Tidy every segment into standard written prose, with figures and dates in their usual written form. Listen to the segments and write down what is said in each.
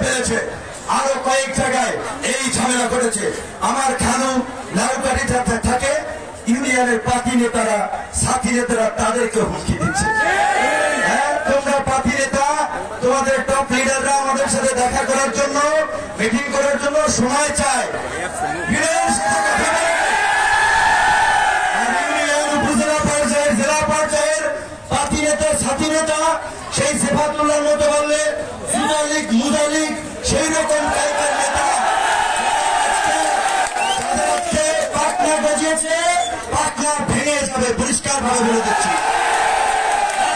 ফেলেছে, আরো কয়েক জায়গায় এই ঝামেলা ঘটেছে। আমার খানু লাউকাঠিতে থাকে ইউনিয়নের পার্টি নেতারা, সাথী নেতারা তাদেরকে হুমকি দিচ্ছে। হ্যাঁ, তোমরা পার্টি নেতা, তোমাদের টপ লিডাররা আমাদের সাথে দেখা করার জন্য, মিটিং করার জন্য সময় চায়। উপজেলা পর্যায়ের, জেলা পর্যায়ের পার্টি নেতা, সাথী নেতা সেই সিফাতুল্লাহর মতো বললে যুবলীগ, মুজালীগ সেই রকম টাইপের নেতা পাটনা গজিয়েছে, পাটনা ভেঙে যাবে, পরিষ্কার ভাবে বলে দিচ্ছি।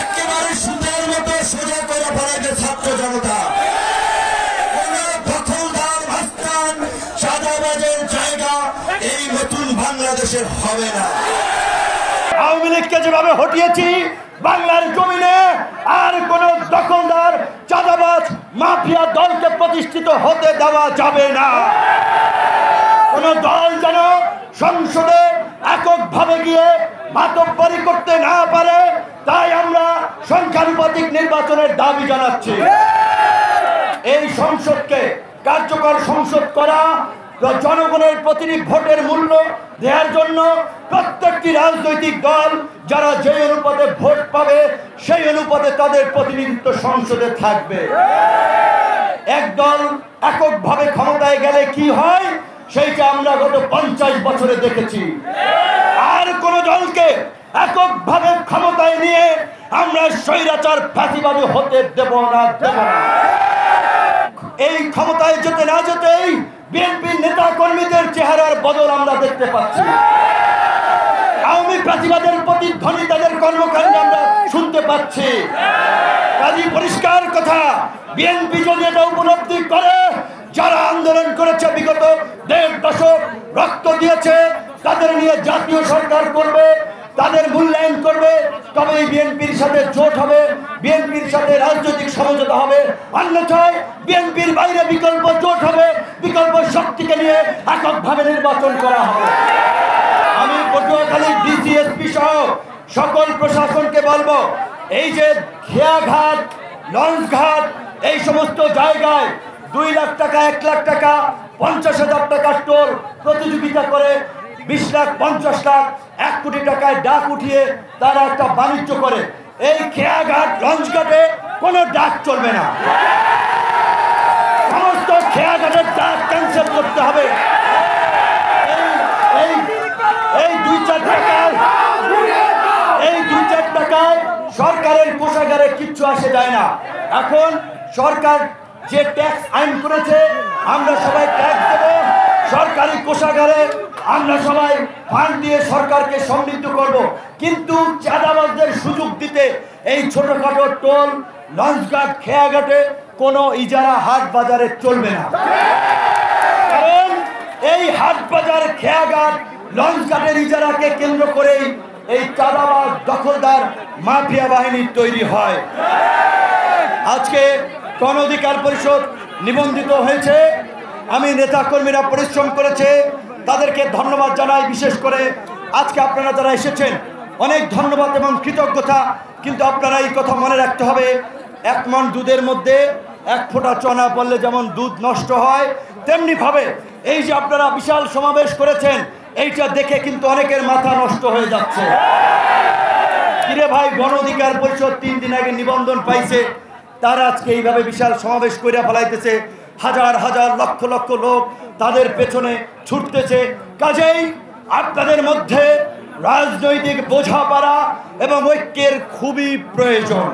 একেবারে সুতার মতো সোজা করে ফেলাইবে ছাত্র জনতা। কোন দখলদার, মাস্তান, চাঁদাবাজের জায়গা এই নতুন বাংলাদেশের হবে না। আওয়ামী লীগকে যেভাবে হটিয়েছি, বাংলার জমিনে আর কোন দখলদার, চাঁদাবাজ, মাফিয়া দলকে প্রতিষ্ঠিত হতে দেওয়া যাবে না। কোন দল যেন সংসদে এককভাবে গিয়ে মাতব্বরি করতে না পারে, তাই আমরা সংখ্যানুপাতিক নির্বাচনের দাবি জানাচ্ছি। এই সংসদকে কার্যকর সংসদ করা, জনগণের প্রতিটি ভোটের মূল্য দেওয়ার জন্য প্রত্যেকটি রাজনৈতিক দল যারা যে অনুপাতে ভোট পাবে সেই অনুপাতে তাদের প্রতিনিধিত্ব সংসদে থাকবে। এক দল এককভাবে ক্ষমতায় গেলে কি হয় সেইটা আমরা গত 50 বছরে দেখেছি। আর কোন দলকে এককভাবে ক্ষমতায় নিয়ে আমরা স্বৈরাচার ফ্যাসিবাদী হতে দেব না। এই ক্ষমতায় যেতে না যেতেই বিএনপির নেতা কর্মীদের চেহারার বদল আমরা দেখতে পাচ্ছি। আওয়ামী ফ্যাসিবাদের প্রতিধ্বনি তাদের কর্মকাণ্ডে আমরা শুনতে পাচ্ছি। কাজী পরিষ্কার কথা, বিএনপি যদি এটা উপলব্ধি করে, যারা আন্দোলন করেছে বিগত 1.5 দশক রক্ত দিয়েছে, তাদের নিয়ে জাতীয় সরকার করবে, তাদের মূল্যায়ন করবে, তবেই বিএনপির সাথে জোট হবে, বিএনপির সাথে রাজনৈতিক সমঝোতা হবে। অন্যথায় বিএনপির বাইরে বিকল্প জোট হবে, বিকল্প শক্তিকে নিয়ে এককভাবে নির্বাচন করা হবে। আমি পটুয়াখালী ডিসিএসপি সহ সকল প্রশাসনকে বলবো, এই যে খেয়াঘাট, লঞ্চঘাট, এই সমস্ত জায়গায় 2 লাখ টাকা, 1 লাখ টাকা, 50,000 টাকা টোল প্রতিযোগিতা করে 20 লাখ, 50 লাখ, 1 কোটি টাকায় ডাক উঠিয়ে তারা একটা বাণিজ্য করে। এই খেয়াঘাট, লঞ্চঘাটে কোনো ডাক চলবে না। সমস্ত খেয়াঘাটের ডাক ক্যান্সেল করতে হবে। এই 2-4 টাকায় সরকারের কোষাগারে কিচ্ছু আসে যায় না। এখন সরকার যে ট্যাক্স আইন করেছে, আমরা সবাই ট্যাক্স দেব সরকারি কোষাগারে, আমরা সবাই ফান্ড দিয়ে সরকারকে সমৃদ্ধ করব। কিন্তু চাঁদাবাজদের সুযোগ দিতে এই ছোটখাটো টোল, লঞ্চঘাট, খেয়াঘাটে কোনো ইজারা হাট বাজারে চলবে না। কারণ এই হাট বাজার, খেয়াঘাট, লঞ্চঘাটের ইজারাকে কেন্দ্র করেই এই চাঁদাবাজ, দখলদার, মাফিয়া বাহিনী তৈরি হয়। আজকে গণ অধিকার পরিষদ নিবন্ধিত হয়েছে, আমি নেতা কর্মীরা পরিশ্রম করেছে, তাদেরকে ধন্যবাদ জানাই। বিশেষ করে আজকে আপনারা যারা এসেছেন, অনেক ধন্যবাদ এবং কৃতজ্ঞতা। কিন্তু আপনারা এই কথা মনে রাখতে হবে, 1 মণ দুধের মধ্যে 1 ফোঁটা চনা পড়লে যেমন দুধ নষ্ট হয়, তেমনি ভাবে এই যে আপনারা বিশাল সমাবেশ করেছেন, এইটা দেখে কিন্তু অনেকের মাথা নষ্ট হয়ে যাচ্ছে। কিরে ভাই, গণ অধিকার পরিষদ 3 দিন আগে নিবন্ধন পাইছে, তারা আজকে এইভাবে বিশাল সমাবেশ করে ফেলাইতেছে, হাজার হাজার, লক্ষ লক্ষ লোক তাদের পেছনে ছুটতেছে। কাজেই আপনাদের মধ্যে রাজনৈতিক বোঝাপড়া এবং ঐক্যের খুবই প্রয়োজন।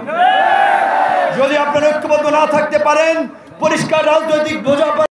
যদি আপনারা ঐক্যবদ্ধ না থাকতে পারেন, পরিষ্কার রাজনৈতিক বোঝাপড়া